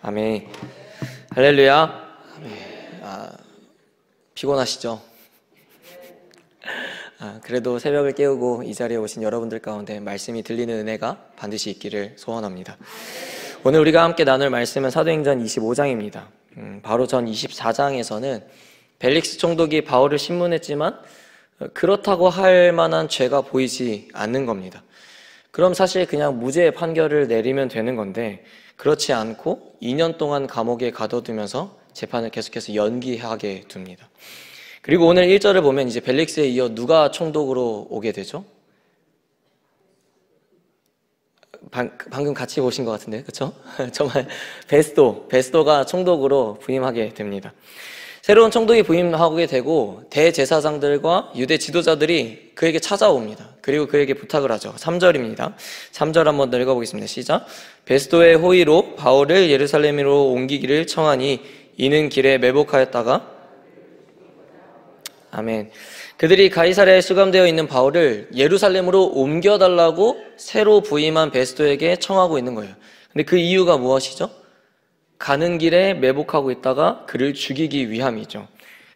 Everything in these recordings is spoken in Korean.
아멘. 할렐루야. 피곤하시죠? 그래도 새벽을 깨우고 이 자리에 오신 여러분들 가운데 말씀이 들리는 은혜가 반드시 있기를 소원합니다. 오늘 우리가 함께 나눌 말씀은 사도행전 25장입니다. 바로 전 24장에서는 벨릭스 총독이 바울을 신문했지만 그렇다고 할 만한 죄가 보이지 않는 겁니다. 그럼 사실 그냥 무죄의 판결을 내리면 되는 건데 그렇지 않고 2년 동안 감옥에 가둬두면서 재판을 계속해서 연기하게 둡니다. 그리고 오늘 1절을 보면 이제 벨릭스에 이어 누가 총독으로 오게 되죠? 방금 같이 보신 것 같은데, 그렇죠? 정말 베스도가 총독으로 부임하게 됩니다. 새로운 총독이 부임하게 되고 대제사장들과 유대 지도자들이 그에게 찾아옵니다. 그리고 그에게 부탁을 하죠. 3절입니다. 3절 한번 더 읽어보겠습니다. 시작. 베스도의 호의로 바울을 예루살렘으로 옮기기를 청하니 이는 길에 매복하였다가 아멘. 그들이 가이사랴에 수감되어 있는 바울을 예루살렘으로 옮겨달라고 새로 부임한 베스도에게 청하고 있는 거예요. 근데 그 이유가 무엇이죠? 가는 길에 매복하고 있다가 그를 죽이기 위함이죠.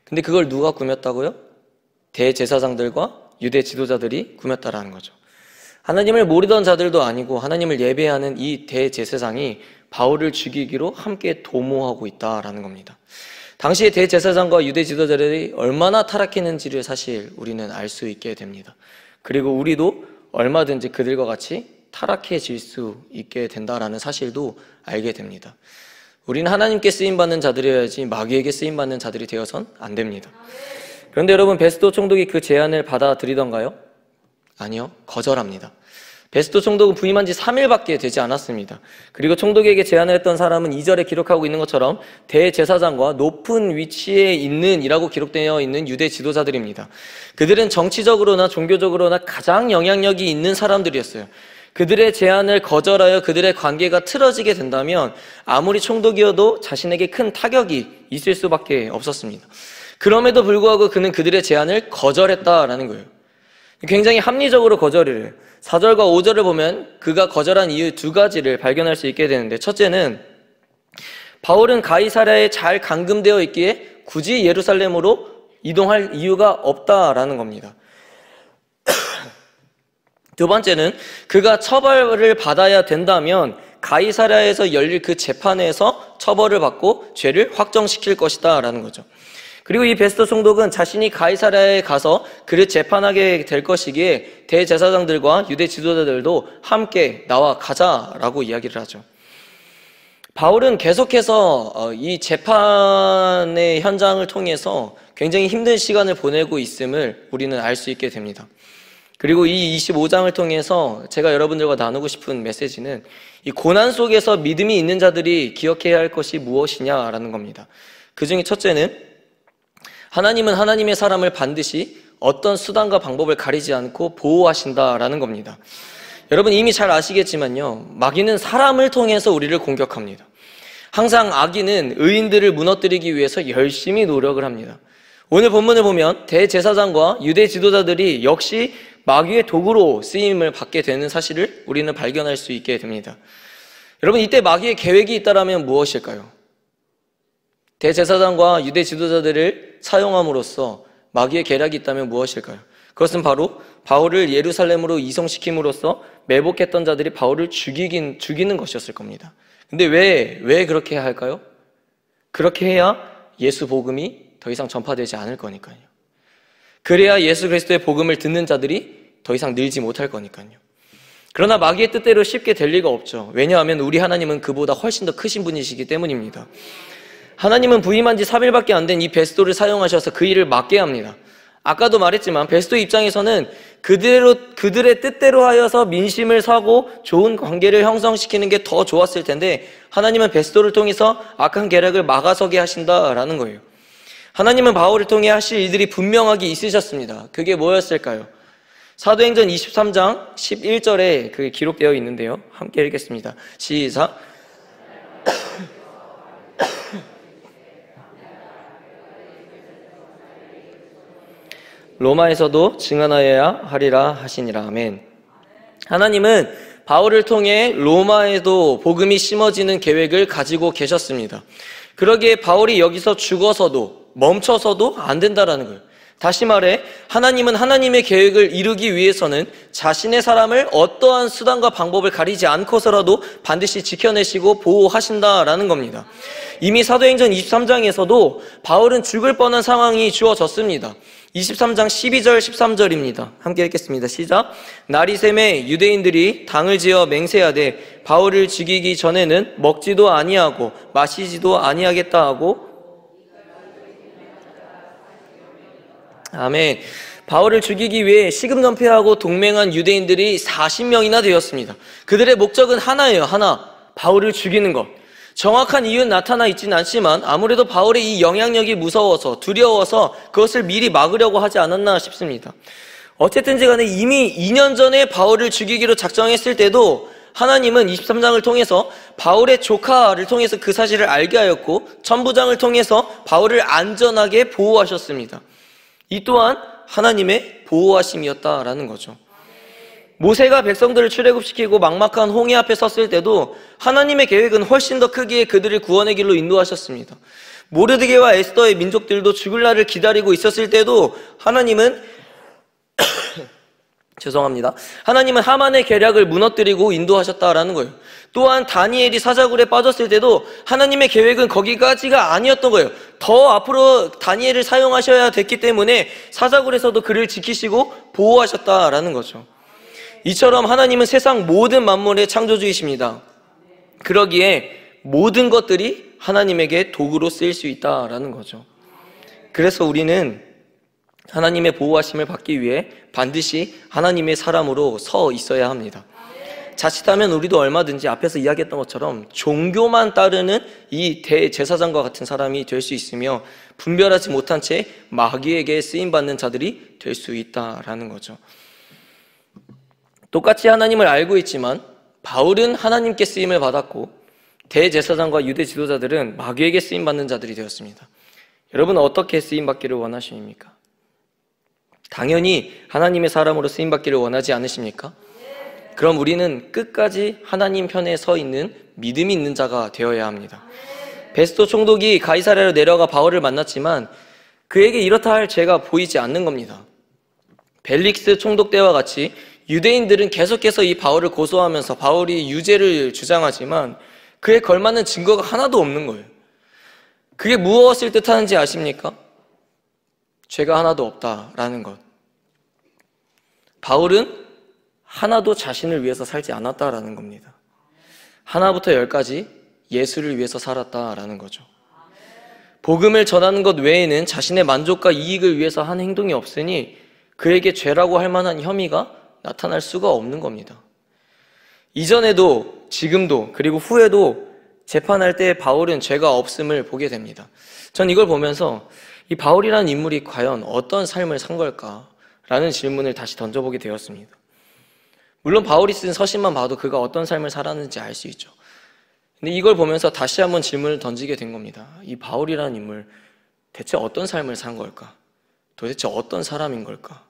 근데 그걸 누가 꾸몄다고요? 대제사장들과 유대 지도자들이 꾸몄다라는 거죠. 하나님을 모르던 자들도 아니고 하나님을 예배하는 이 대제사장이 바울을 죽이기로 함께 도모하고 있다라는 겁니다. 당시에 대제사장과 유대 지도자들이 얼마나 타락했는지를 사실 우리는 알 수 있게 됩니다. 그리고 우리도 얼마든지 그들과 같이 타락해질 수 있게 된다라는 사실도 알게 됩니다. 우리는 하나님께 쓰임받는 자들이어야지 마귀에게 쓰임받는 자들이 되어선 안 됩니다. 그런데 여러분, 베스도 총독이 그 제안을 받아들이던가요? 아니요, 거절합니다. 베스도 총독은 부임한 지 3일밖에 되지 않았습니다. 그리고 총독에게 제안을 했던 사람은 2절에 기록하고 있는 것처럼 대제사장과 높은 위치에 있는 이라고 기록되어 있는 유대 지도자들입니다. 그들은 정치적으로나 종교적으로나 가장 영향력이 있는 사람들이었어요. 그들의 제안을 거절하여 그들의 관계가 틀어지게 된다면 아무리 총독이어도 자신에게 큰 타격이 있을 수밖에 없었습니다. 그럼에도 불구하고 그는 그들의 제안을 거절했다라는 거예요. 굉장히 합리적으로 거절을 해요. 4절과 5절을 보면 그가 거절한 이유 두 가지를 발견할 수 있게 되는데, 첫째는 바울은 가이사랴에 잘 감금되어 있기에 굳이 예루살렘으로 이동할 이유가 없다라는 겁니다. 두 번째는 그가 처벌을 받아야 된다면 가이사랴에서 열릴 그 재판에서 처벌을 받고 죄를 확정시킬 것이다 라는 거죠. 그리고 이 베스도 총독은 자신이 가이사랴에 가서 그를 재판하게 될 것이기에 대제사장들과 유대 지도자들도 함께 나와 가자라고 이야기를 하죠. 바울은 계속해서 이 재판의 현장을 통해서 굉장히 힘든 시간을 보내고 있음을 우리는 알 수 있게 됩니다. 그리고 이 25장을 통해서 제가 여러분들과 나누고 싶은 메시지는 이 고난 속에서 믿음이 있는 자들이 기억해야 할 것이 무엇이냐라는 겁니다. 그 중에 첫째는 하나님은 하나님의 사람을 반드시 어떤 수단과 방법을 가리지 않고 보호하신다라는 겁니다. 여러분 이미 잘 아시겠지만요, 마귀는 사람을 통해서 우리를 공격합니다. 항상 악인은 의인들을 무너뜨리기 위해서 열심히 노력을 합니다. 오늘 본문을 보면 대제사장과 유대 지도자들이 역시 마귀의 도구로 쓰임을 받게 되는 사실을 우리는 발견할 수 있게 됩니다. 여러분, 이때 마귀의 계획이 있다면 무엇일까요? 대제사장과 유대 지도자들을 사용함으로써 마귀의 계략이 있다면 무엇일까요? 그것은 바로 바울을 예루살렘으로 이송시킴으로써 매복했던 자들이 바울을 죽이는 것이었을 겁니다. 근데 왜 그렇게 할까요? 그렇게 해야 예수 복음이 더 이상 전파되지 않을 거니까요. 그래야 예수 그리스도의 복음을 듣는 자들이 더 이상 늘지 못할 거니까요. 그러나 마귀의 뜻대로 쉽게 될 리가 없죠. 왜냐하면 우리 하나님은 그보다 훨씬 더 크신 분이시기 때문입니다. 하나님은 부임한 지 3일밖에 안 된 이 베스도를 사용하셔서 그 일을 막게 합니다. 아까도 말했지만 베스도 입장에서는 그들의 뜻대로 하여서 민심을 사고 좋은 관계를 형성시키는 게 더 좋았을 텐데 하나님은 베스도를 통해서 악한 계략을 막아서게 하신다라는 거예요. 하나님은 바울을 통해 하실 일들이 분명하게 있으셨습니다. 그게 뭐였을까요? 사도행전 23장 11절에 그게 기록되어 있는데요. 함께 읽겠습니다. 시작. 로마에서도 증언하여야 하리라 하시니라. 아멘. 하나님은 바울을 통해 로마에도 복음이 심어지는 계획을 가지고 계셨습니다. 그러기에 바울이 여기서 죽어서도 멈춰서도 안 된다라는 거예요. 다시 말해 하나님은 하나님의 계획을 이루기 위해서는 자신의 사람을 어떠한 수단과 방법을 가리지 않고서라도 반드시 지켜내시고 보호하신다라는 겁니다. 이미 사도행전 23장에서도 바울은 죽을 뻔한 상황이 주어졌습니다. 23장 12절 13절입니다. 함께 읽겠습니다. 시작. 날이 새매 유대인들이 당을 지어 맹세하되 바울을 죽이기 전에는 먹지도 아니하고 마시지도 아니하겠다 하고. 아멘. 바울을 죽이기 위해 시금전폐하고 동맹한 유대인들이 40명이나 되었습니다. 그들의 목적은 하나예요. 하나. 바울을 죽이는 것. 정확한 이유는 나타나 있지는 않지만 아무래도 바울의 이 영향력이 무서워서 두려워서 그것을 미리 막으려고 하지 않았나 싶습니다. 어쨌든지 간에 이미 2년 전에 바울을 죽이기로 작정했을 때도 하나님은 23장을 통해서 바울의 조카를 통해서 그 사실을 알게 하였고 천부장을 통해서 바울을 안전하게 보호하셨습니다. 이 또한 하나님의 보호하심이었다라는 거죠. 모세가 백성들을 출애굽시키고 막막한 홍해 앞에 섰을 때도 하나님의 계획은 훨씬 더 크기에 그들을 구원의 길로 인도하셨습니다. 모르드게와 에스더의 민족들도 죽을 날을 기다리고 있었을 때도 하나님은 하나님은 하만의 계략을 무너뜨리고 인도하셨다라는 거예요. 또한 다니엘이 사자굴에 빠졌을 때도 하나님의 계획은 거기까지가 아니었던 거예요. 더 앞으로 다니엘을 사용하셔야 됐기 때문에 사자굴에서도 그를 지키시고 보호하셨다라는 거죠. 이처럼 하나님은 세상 모든 만물의 창조주이십니다. 그러기에 모든 것들이 하나님에게 도구로 쓰일 수 있다라는 거죠. 그래서 우리는 하나님의 보호하심을 받기 위해 반드시 하나님의 사람으로 서 있어야 합니다. 자칫하면 우리도 얼마든지 앞에서 이야기했던 것처럼 종교만 따르는 이 대제사장과 같은 사람이 될 수 있으며 분별하지 못한 채 마귀에게 쓰임받는 자들이 될 수 있다라는 거죠. 똑같이 하나님을 알고 있지만 바울은 하나님께 쓰임을 받았고 대제사장과 유대 지도자들은 마귀에게 쓰임받는 자들이 되었습니다. 여러분은 어떻게 쓰임받기를 원하십니까? 당연히 하나님의 사람으로 쓰임받기를 원하지 않으십니까? 그럼 우리는 끝까지 하나님 편에 서 있는 믿음이 있는 자가 되어야 합니다. 베스토 총독이 가이사랴로 내려가 바울을 만났지만 그에게 이렇다 할 죄가 보이지 않는 겁니다. 벨릭스 총독 때와 같이 유대인들은 계속해서 이 바울을 고소하면서 바울이 유죄를 주장하지만 그에 걸맞는 증거가 하나도 없는 거예요. 그게 무엇을 뜻하는지 아십니까? 죄가 하나도 없다라는 것. 바울은 하나도 자신을 위해서 살지 않았다라는 겁니다. 하나부터 열까지 예수를 위해서 살았다라는 거죠. 복음을 전하는 것 외에는 자신의 만족과 이익을 위해서 한 행동이 없으니 그에게 죄라고 할 만한 혐의가 나타날 수가 없는 겁니다. 이전에도 지금도 그리고 후에도 재판할 때 바울은 죄가 없음을 보게 됩니다. 전 이걸 보면서 이 바울이라는 인물이 과연 어떤 삶을 산 걸까라는 질문을 다시 던져보게 되었습니다. 물론 바울이 쓴 서신만 봐도 그가 어떤 삶을 살았는지 알 수 있죠. 근데 이걸 보면서 다시 한번 질문을 던지게 된 겁니다. 이 바울이라는 인물 대체 어떤 삶을 산 걸까? 도대체 어떤 사람인 걸까?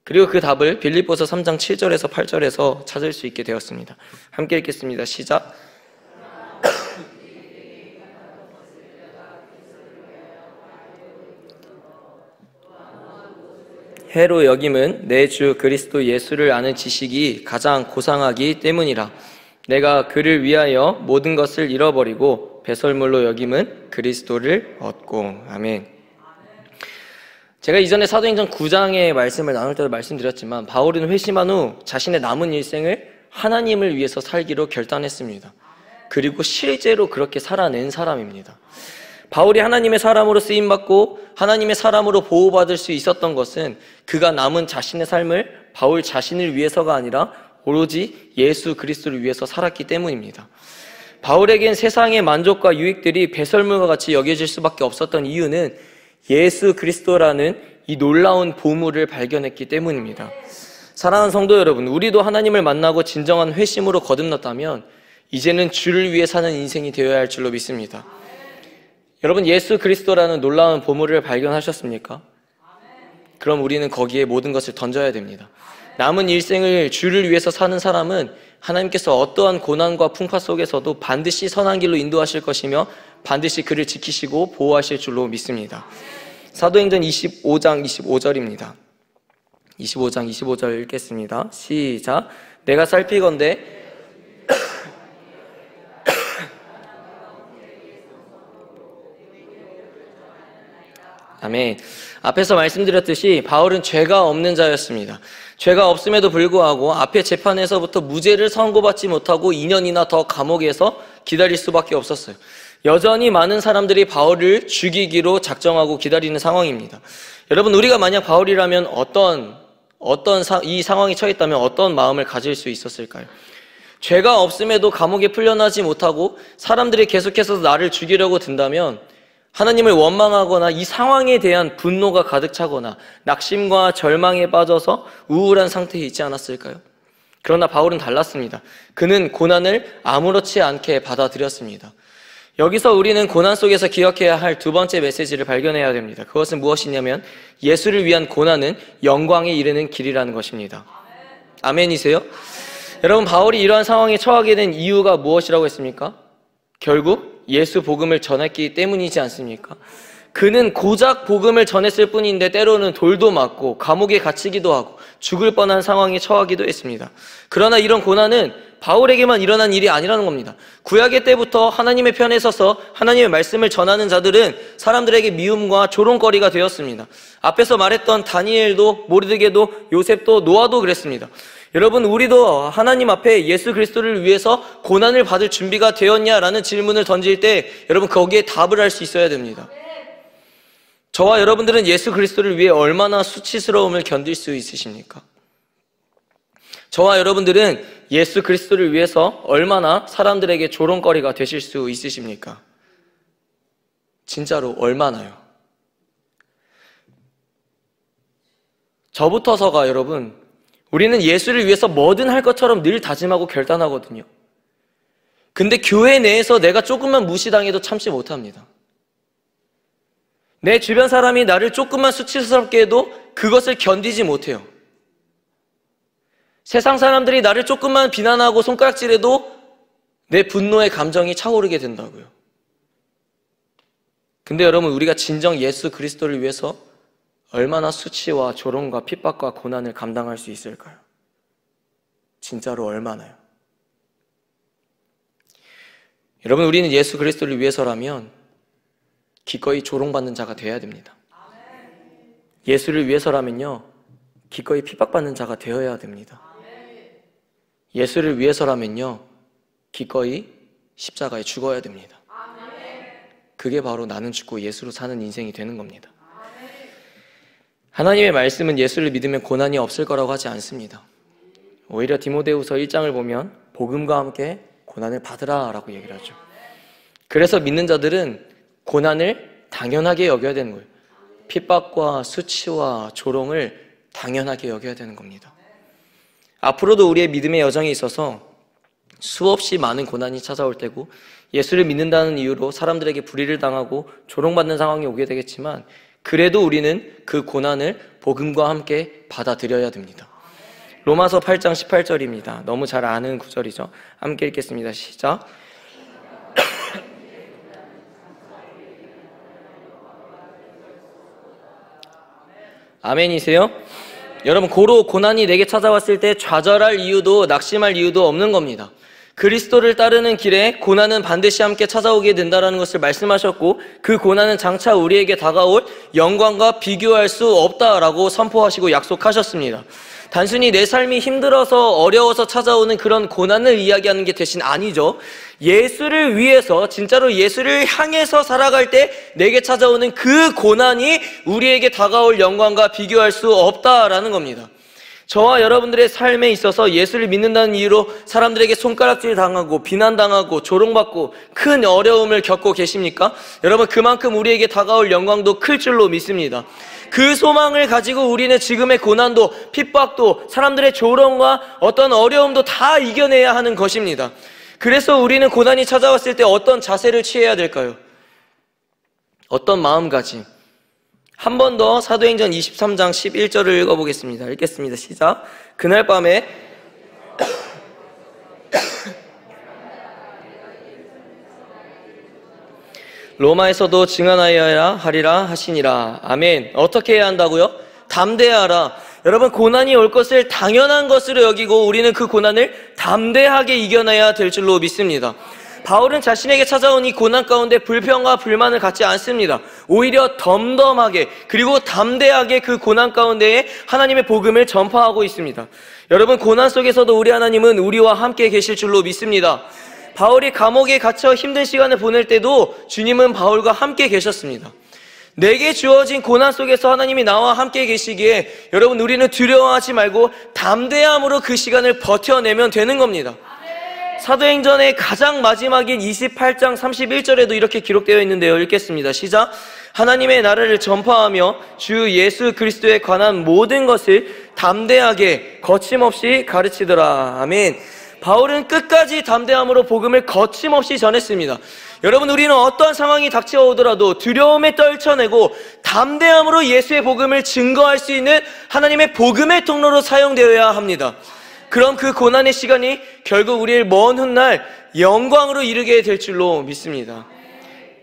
그리고 그 답을 빌립보서 3장 7절에서 8절에서 찾을 수 있게 되었습니다. 함께 읽겠습니다. 시작. 해로 여김은 내 주 그리스도 예수를 아는 지식이 가장 고상하기 때문이라. 내가 그를 위하여 모든 것을 잃어버리고 배설물로 여김은 그리스도를 얻고. 아멘. 제가 이전에 사도행전 9장의 말씀을 나눌 때도 말씀드렸지만 바울은 회심한 후 자신의 남은 일생을 하나님을 위해서 살기로 결단했습니다. 그리고 실제로 그렇게 살아낸 사람입니다. 바울이 하나님의 사람으로 쓰임받고 하나님의 사람으로 보호받을 수 있었던 것은 그가 남은 자신의 삶을 바울 자신을 위해서가 아니라 오로지 예수 그리스도를 위해서 살았기 때문입니다. 바울에겐 세상의 만족과 유익들이 배설물과 같이 여겨질 수밖에 없었던 이유는 예수 그리스도라는 이 놀라운 보물을 발견했기 때문입니다. 사랑하는 성도 여러분, 우리도 하나님을 만나고 진정한 회심으로 거듭났다면 이제는 주를 위해 사는 인생이 되어야 할 줄로 믿습니다. 여러분, 예수 그리스도라는 놀라운 보물을 발견하셨습니까? 그럼 우리는 거기에 모든 것을 던져야 됩니다. 남은 일생을 주를 위해서 사는 사람은 하나님께서 어떠한 고난과 풍파 속에서도 반드시 선한 길로 인도하실 것이며 반드시 그를 지키시고 보호하실 줄로 믿습니다. 사도행전 25장 25절입니다. 25장 25절 읽겠습니다. 시작. 내가 살피건대 아멘. 앞에서 말씀드렸듯이 바울은 죄가 없는 자였습니다. 죄가 없음에도 불구하고 앞에 재판에서부터 무죄를 선고받지 못하고 2년이나 더 감옥에서 기다릴 수밖에 없었어요. 여전히 많은 사람들이 바울을 죽이기로 작정하고 기다리는 상황입니다. 여러분, 우리가 만약 바울이라면 이 상황에 처했다면 어떤 마음을 가질 수 있었을까요? 죄가 없음에도 감옥에 풀려나지 못하고 사람들이 계속해서 나를 죽이려고 든다면 하나님을 원망하거나 이 상황에 대한 분노가 가득 차거나 낙심과 절망에 빠져서 우울한 상태에 있지 않았을까요? 그러나 바울은 달랐습니다. 그는 고난을 아무렇지 않게 받아들였습니다. 여기서 우리는 고난 속에서 기억해야 할 두 번째 메시지를 발견해야 됩니다. 그것은 무엇이냐면 예수를 위한 고난은 영광에 이르는 길이라는 것입니다. 아멘이세요? 여러분, 바울이 이러한 상황에 처하게 된 이유가 무엇이라고 했습니까? 결국 예수 복음을 전했기 때문이지 않습니까? 그는 고작 복음을 전했을 뿐인데 때로는 돌도 맞고 감옥에 갇히기도 하고 죽을 뻔한 상황에 처하기도 했습니다. 그러나 이런 고난은 바울에게만 일어난 일이 아니라는 겁니다. 구약의 때부터 하나님의 편에 서서 하나님의 말씀을 전하는 자들은 사람들에게 미움과 조롱거리가 되었습니다. 앞에서 말했던 다니엘도, 모르드게도, 요셉도, 노아도 그랬습니다. 여러분, 우리도 하나님 앞에 예수 그리스도를 위해서 고난을 받을 준비가 되었냐라는 질문을 던질 때 여러분, 거기에 답을 할 수 있어야 됩니다. 저와 여러분들은 예수 그리스도를 위해 얼마나 수치스러움을 견딜 수 있으십니까? 저와 여러분들은 예수 그리스도를 위해서 얼마나 사람들에게 조롱거리가 되실 수 있으십니까? 진짜로 얼마나요? 저부터서가 여러분, 우리는 예수를 위해서 뭐든 할 것처럼 늘 다짐하고 결단하거든요. 근데 교회 내에서 내가 조금만 무시당해도 참지 못합니다. 내 주변 사람이 나를 조금만 수치스럽게 해도 그것을 견디지 못해요. 세상 사람들이 나를 조금만 비난하고 손가락질해도 내 분노의 감정이 차오르게 된다고요. 근데 여러분, 우리가 진정 예수 그리스도를 위해서 얼마나 수치와 조롱과 핍박과 고난을 감당할 수 있을까요? 진짜로 얼마나요? 여러분, 우리는 예수 그리스도를 위해서라면 기꺼이 조롱받는 자가 되어야 됩니다. 예수를 위해서라면요, 기꺼이 핍박받는 자가 되어야 됩니다. 예수를 위해서라면요, 기꺼이 십자가에 죽어야 됩니다. 그게 바로 나는 죽고 예수로 사는 인생이 되는 겁니다. 하나님의 말씀은 예수를 믿으면 고난이 없을 거라고 하지 않습니다. 오히려 디모데후서 1장을 보면 복음과 함께 고난을 받으라 라고 얘기를 하죠. 그래서 믿는 자들은 고난을 당연하게 여겨야 되는 거예요. 핍박과 수치와 조롱을 당연하게 여겨야 되는 겁니다. 앞으로도 우리의 믿음의 여정에 있어서 수없이 많은 고난이 찾아올 때고 예수를 믿는다는 이유로 사람들에게 불의를 당하고 조롱받는 상황이 오게 되겠지만 그래도 우리는 그 고난을 복음과 함께 받아들여야 됩니다. 로마서 8장 18절입니다. 너무 잘 아는 구절이죠. 함께 읽겠습니다. 시작. 아멘이세요? 여러분, 고로 고난이 내게 찾아왔을 때 좌절할 이유도 낙심할 이유도 없는 겁니다. 그리스도를 따르는 길에 고난은 반드시 함께 찾아오게 된다는 것을 말씀하셨고 그 고난은 장차 우리에게 다가올 영광과 비교할 수 없다라고 선포하시고 약속하셨습니다. 단순히 내 삶이 힘들어서 어려워서 찾아오는 그런 고난을 이야기하는 게 대신 아니죠. 예수를 위해서, 진짜로 예수를 향해서 살아갈 때 내게 찾아오는 그 고난이 우리에게 다가올 영광과 비교할 수 없다라는 겁니다. 저와 여러분들의 삶에 있어서 예수를 믿는다는 이유로 사람들에게 손가락질 당하고 비난당하고 조롱받고 큰 어려움을 겪고 계십니까? 여러분, 그만큼 우리에게 다가올 영광도 클 줄로 믿습니다. 그 소망을 가지고 우리는 지금의 고난도, 핍박도, 사람들의 조롱과 어떤 어려움도 다 이겨내야 하는 것입니다. 그래서 우리는 고난이 찾아왔을 때 어떤 자세를 취해야 될까요? 어떤 마음가짐? 한 번 더 사도행전 23장 11절을 읽어보겠습니다. 읽겠습니다. 시작. 그날 밤에 로마에서도 증언하여야 하리라 하시니라. 아멘. 어떻게 해야 한다고요? 담대하라. 여러분, 고난이 올 것을 당연한 것으로 여기고 우리는 그 고난을 담대하게 이겨내야 될 줄로 믿습니다. 바울은 자신에게 찾아온 이 고난 가운데 불평과 불만을 갖지 않습니다. 오히려 덤덤하게 그리고 담대하게 그 고난 가운데에 하나님의 복음을 전파하고 있습니다. 여러분, 고난 속에서도 우리 하나님은 우리와 함께 계실 줄로 믿습니다. 바울이 감옥에 갇혀 힘든 시간을 보낼 때도 주님은 바울과 함께 계셨습니다. 내게 주어진 고난 속에서 하나님이 나와 함께 계시기에 여러분, 우리는 두려워하지 말고 담대함으로 그 시간을 버텨내면 되는 겁니다. 사도행전의 가장 마지막인 28장 31절에도 이렇게 기록되어 있는데요. 읽겠습니다. 시작. 하나님의 나라를 전파하며 주 예수 그리스도에 관한 모든 것을 담대하게 거침없이 가르치더라. 아멘. 바울은 끝까지 담대함으로 복음을 거침없이 전했습니다. 여러분, 우리는 어떠한 상황이 닥쳐오더라도 두려움에 떨쳐내고 담대함으로 예수의 복음을 증거할 수 있는 하나님의 복음의 통로로 사용되어야 합니다. 그럼 그 고난의 시간이 결국 우리를 먼 훗날 영광으로 이르게 될 줄로 믿습니다.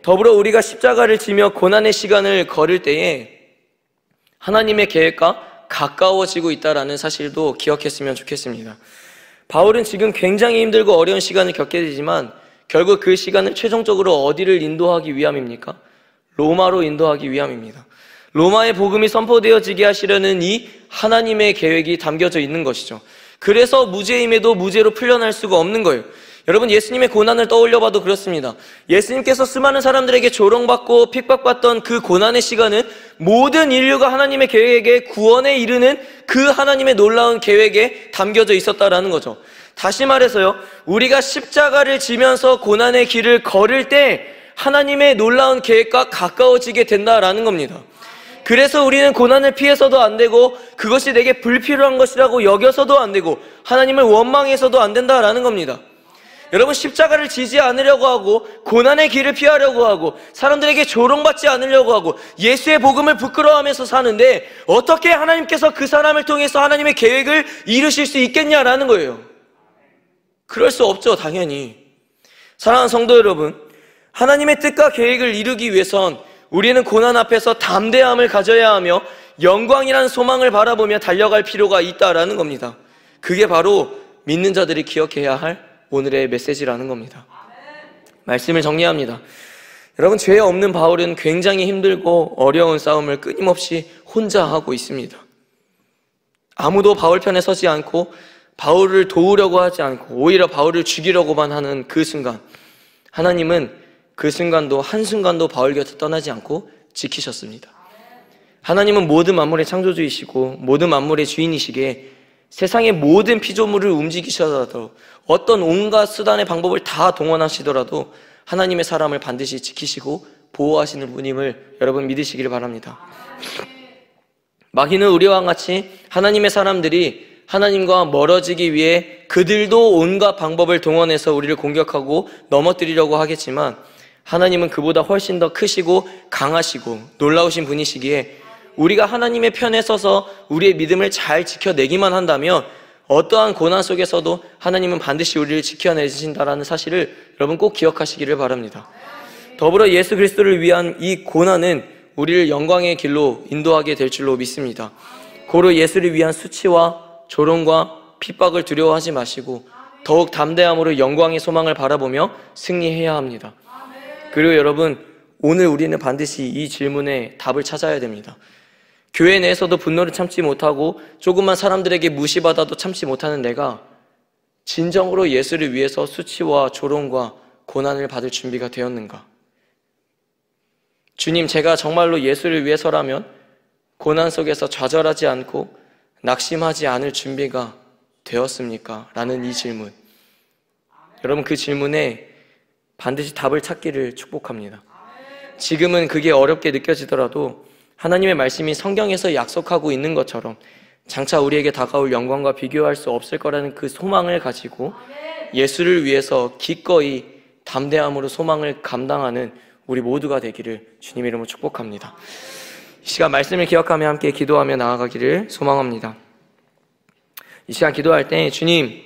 더불어 우리가 십자가를 지며 고난의 시간을 걸을 때에 하나님의 계획과 가까워지고 있다는 사실도 기억했으면 좋겠습니다. 바울은 지금 굉장히 힘들고 어려운 시간을 겪게 되지만 결국 그 시간을 최종적으로 어디를 인도하기 위함입니까? 로마로 인도하기 위함입니다. 로마의 복음이 선포되어지게 하시려는 이 하나님의 계획이 담겨져 있는 것이죠. 그래서 무죄임에도 무죄로 풀려날 수가 없는 거예요. 여러분, 예수님의 고난을 떠올려봐도 그렇습니다. 예수님께서 수많은 사람들에게 조롱받고 핍박받던 그 고난의 시간은 모든 인류가 하나님의 계획에 구원에 이르는 그 하나님의 놀라운 계획에 담겨져 있었다라는 거죠. 다시 말해서요, 우리가 십자가를 지면서 고난의 길을 걸을 때 하나님의 놀라운 계획과 가까워지게 된다라는 겁니다. 그래서 우리는 고난을 피해서도 안 되고 그것이 내게 불필요한 것이라고 여겨서도 안 되고 하나님을 원망해서도 안 된다라는 겁니다. 여러분, 십자가를 지지 않으려고 하고 고난의 길을 피하려고 하고 사람들에게 조롱받지 않으려고 하고 예수의 복음을 부끄러워하면서 사는데 어떻게 하나님께서 그 사람을 통해서 하나님의 계획을 이루실 수 있겠냐라는 거예요. 그럴 수 없죠, 당연히. 사랑하는 성도 여러분, 하나님의 뜻과 계획을 이루기 위해선 우리는 고난 앞에서 담대함을 가져야 하며 영광이라는 소망을 바라보며 달려갈 필요가 있다라는 겁니다. 그게 바로 믿는 자들이 기억해야 할 오늘의 메시지라는 겁니다. 말씀을 정리합니다. 여러분, 죄 없는 바울은 굉장히 힘들고 어려운 싸움을 끊임없이 혼자 하고 있습니다. 아무도 바울 편에 서지 않고 바울을 도우려고 하지 않고 오히려 바울을 죽이려고만 하는 그 순간, 하나님은 그 순간도 한순간도 바울 곁을 떠나지 않고 지키셨습니다. 하나님은 모든 만물의 창조주이시고 모든 만물의 주인이시기에 세상의 모든 피조물을 움직이시더라도 어떤 온갖 수단의 방법을 다 동원하시더라도 하나님의 사람을 반드시 지키시고 보호하시는 분임을 여러분 믿으시기를 바랍니다. 마귀는 우리와 같이 하나님의 사람들이 하나님과 멀어지기 위해 그들도 온갖 방법을 동원해서 우리를 공격하고 넘어뜨리려고 하겠지만 하나님은 그보다 훨씬 더 크시고 강하시고 놀라우신 분이시기에 우리가 하나님의 편에 서서 우리의 믿음을 잘 지켜내기만 한다면 어떠한 고난 속에서도 하나님은 반드시 우리를 지켜내신다는 사실을 여러분 꼭 기억하시기를 바랍니다. 더불어 예수 그리스도를 위한 이 고난은 우리를 영광의 길로 인도하게 될 줄로 믿습니다. 고로 예수를 위한 수치와 조롱과 핍박을 두려워하지 마시고 더욱 담대함으로 영광의 소망을 바라보며 승리해야 합니다. 그리고 여러분, 오늘 우리는 반드시 이 질문에 답을 찾아야 됩니다. 교회 내에서도 분노를 참지 못하고 조금만 사람들에게 무시받아도 참지 못하는 내가 진정으로 예수를 위해서 수치와 조롱과 고난을 받을 준비가 되었는가? 주님, 제가 정말로 예수를 위해서라면 고난 속에서 좌절하지 않고 낙심하지 않을 준비가 되었습니까? 라는 이 질문, 여러분 그 질문에 반드시 답을 찾기를 축복합니다. 지금은 그게 어렵게 느껴지더라도 하나님의 말씀이 성경에서 약속하고 있는 것처럼 장차 우리에게 다가올 영광과 비교할 수 없을 거라는 그 소망을 가지고 예수를 위해서 기꺼이 담대함으로 소망을 감당하는 우리 모두가 되기를 주님의 이름으로 축복합니다. 이 시간 말씀을 기억하며 함께 기도하며 나아가기를 소망합니다. 이 시간 기도할 때 주님,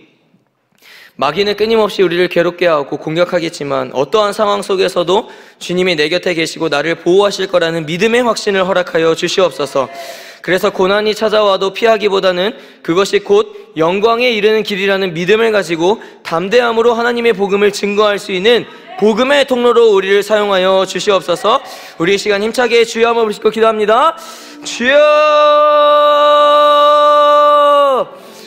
마귀는 끊임없이 우리를 괴롭게 하고 공격하겠지만 어떠한 상황 속에서도 주님이 내 곁에 계시고 나를 보호하실 거라는 믿음의 확신을 허락하여 주시옵소서. 그래서 고난이 찾아와도 피하기보다는 그것이 곧 영광에 이르는 길이라는 믿음을 가지고 담대함으로 하나님의 복음을 증거할 수 있는 복음의 통로로 우리를 사용하여 주시옵소서. 우리 이 시간 힘차게 주여 한번 부르시고 기도합니다. 주여!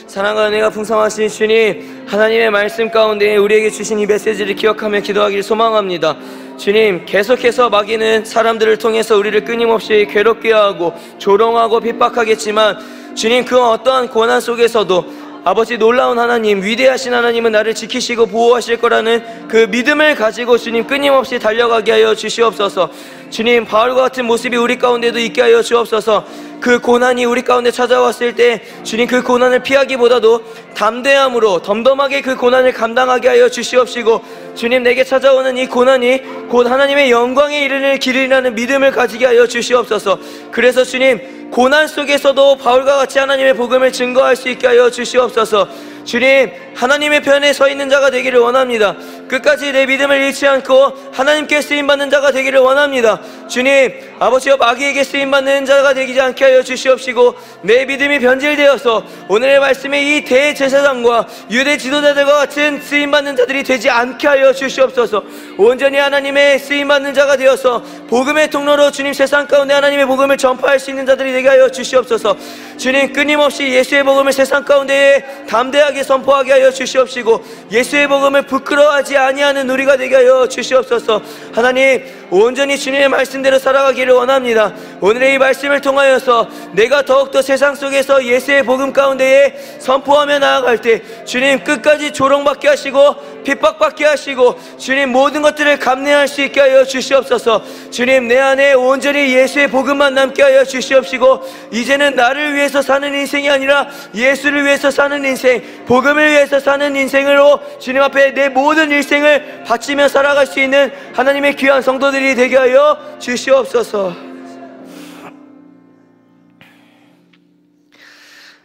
사랑과 은혜가 풍성하신 주님, 하나님의 말씀 가운데 우리에게 주신 이 메시지를 기억하며 기도하기를 소망합니다. 주님, 계속해서 마귀는 사람들을 통해서 우리를 끊임없이 괴롭게 하고 조롱하고 핍박하겠지만 주님, 그 어떠한 고난 속에서도 아버지 놀라운 하나님, 위대하신 하나님은 나를 지키시고 보호하실 거라는 그 믿음을 가지고 주님 끊임없이 달려가게 하여 주시옵소서. 주님, 바울과 같은 모습이 우리 가운데도 있게 하여 주옵소서. 그 고난이 우리 가운데 찾아왔을 때 주님, 그 고난을 피하기보다도 담대함으로 덤덤하게 그 고난을 감당하게 하여 주시옵시고, 주님, 내게 찾아오는 이 고난이 곧 하나님의 영광에 이르는 길이라는 믿음을 가지게 하여 주시옵소서. 그래서 주님, 고난 속에서도 바울과 같이 하나님의 복음을 증거할 수 있게 하여 주시옵소서. 주님, 하나님의 편에 서 있는 자가 되기를 원합니다. 끝까지 내 믿음을 잃지 않고 하나님께 쓰임받는 자가 되기를 원합니다. 주님, 아버지여, 마귀에게 쓰임받는 자가 되지 않게 하여 주시옵시고, 내 믿음이 변질되어서 오늘의 말씀에 이 대제사장과 유대 지도자들과 같은 쓰임받는 자들이 되지 않게 하여 주시옵소서. 온전히 하나님의 쓰임받는 자가 되어서 복음의 통로로 주님, 세상 가운데 하나님의 복음을 전파할 수 있는 자들이 되게 하여 주시옵소서. 주님, 끊임없이 예수의 복음을 세상 가운데 담대하게 선포하게 하여 주시옵시고, 예수의 복음을 부끄러워하지 아니하는 우리가 되게 하여 주시옵소서. 하나님, 온전히 주님의 말씀대로 살아가기를 원합니다. 오늘의 이 말씀을 통하여서 내가 더욱더 세상 속에서 예수의 복음 가운데에 선포하며 나아갈 때 주님, 끝까지 조롱받게 하시고 핍박받게 하시고 주님, 모든 것들을 감내할 수 있게 하여 주시옵소서. 주님, 내 안에 온전히 예수의 복음만 남게 하여 주시옵시고, 이제는 나를 위해서 사는 인생이 아니라 예수를 위해서 사는 인생, 복음을 위해서 사는 인생으로 주님 앞에 내 모든 일생을 바치며 살아갈 수 있는 하나님의 귀한 성도들이 되게 하여 주시옵소서.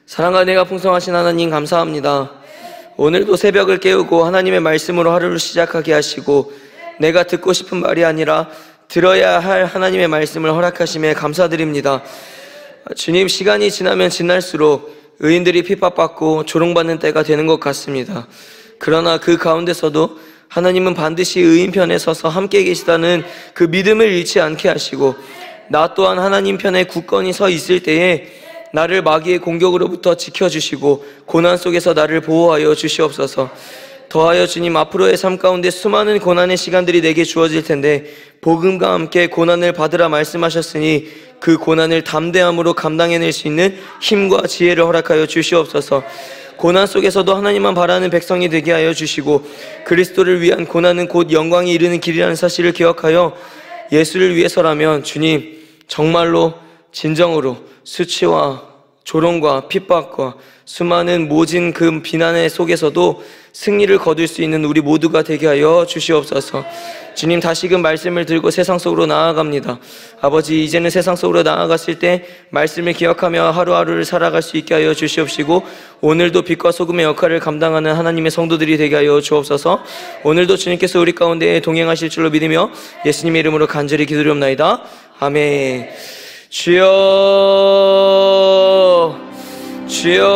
사랑과 은혜가 풍성하신 하나님, 감사합니다. 오늘도 새벽을 깨우고 하나님의 말씀으로 하루를 시작하게 하시고, 내가 듣고 싶은 말이 아니라 들어야 할 하나님의 말씀을 허락하심에 감사드립니다. 주님, 시간이 지나면 지날수록 의인들이 핍박받고 조롱받는 때가 되는 것 같습니다. 그러나 그 가운데서도 하나님은 반드시 의인 편에 서서 함께 계시다는 그 믿음을 잃지 않게 하시고, 나 또한 하나님 편에 굳건히 서 있을 때에 나를 마귀의 공격으로부터 지켜주시고 고난 속에서 나를 보호하여 주시옵소서. 더하여 주님, 앞으로의 삶 가운데 수많은 고난의 시간들이 내게 주어질 텐데 복음과 함께 고난을 받으라 말씀하셨으니 그 고난을 담대함으로 감당해낼 수 있는 힘과 지혜를 허락하여 주시옵소서. 고난 속에서도 하나님만 바라는 백성이 되게 하여 주시고, 그리스도를 위한 고난은 곧 영광이 이르는 길이라는 사실을 기억하여 예수를 위해서라면 주님, 정말로 진정으로 수치와 조롱과 핍박과 수많은 모진 그 비난의 속에서도 승리를 거둘 수 있는 우리 모두가 되게 하여 주시옵소서. 주님, 다시금 말씀을 들고 세상 속으로 나아갑니다. 아버지, 이제는 세상 속으로 나아갔을 때 말씀을 기억하며 하루하루를 살아갈 수 있게 하여 주시옵시고, 오늘도 빛과 소금의 역할을 감당하는 하나님의 성도들이 되게 하여 주옵소서. 오늘도 주님께서 우리 가운데 동행하실 줄로 믿으며 예수님의 이름으로 간절히 기도드리옵나이다. 아멘. 주여, 주여,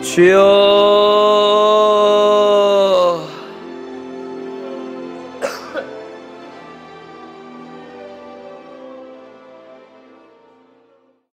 주여.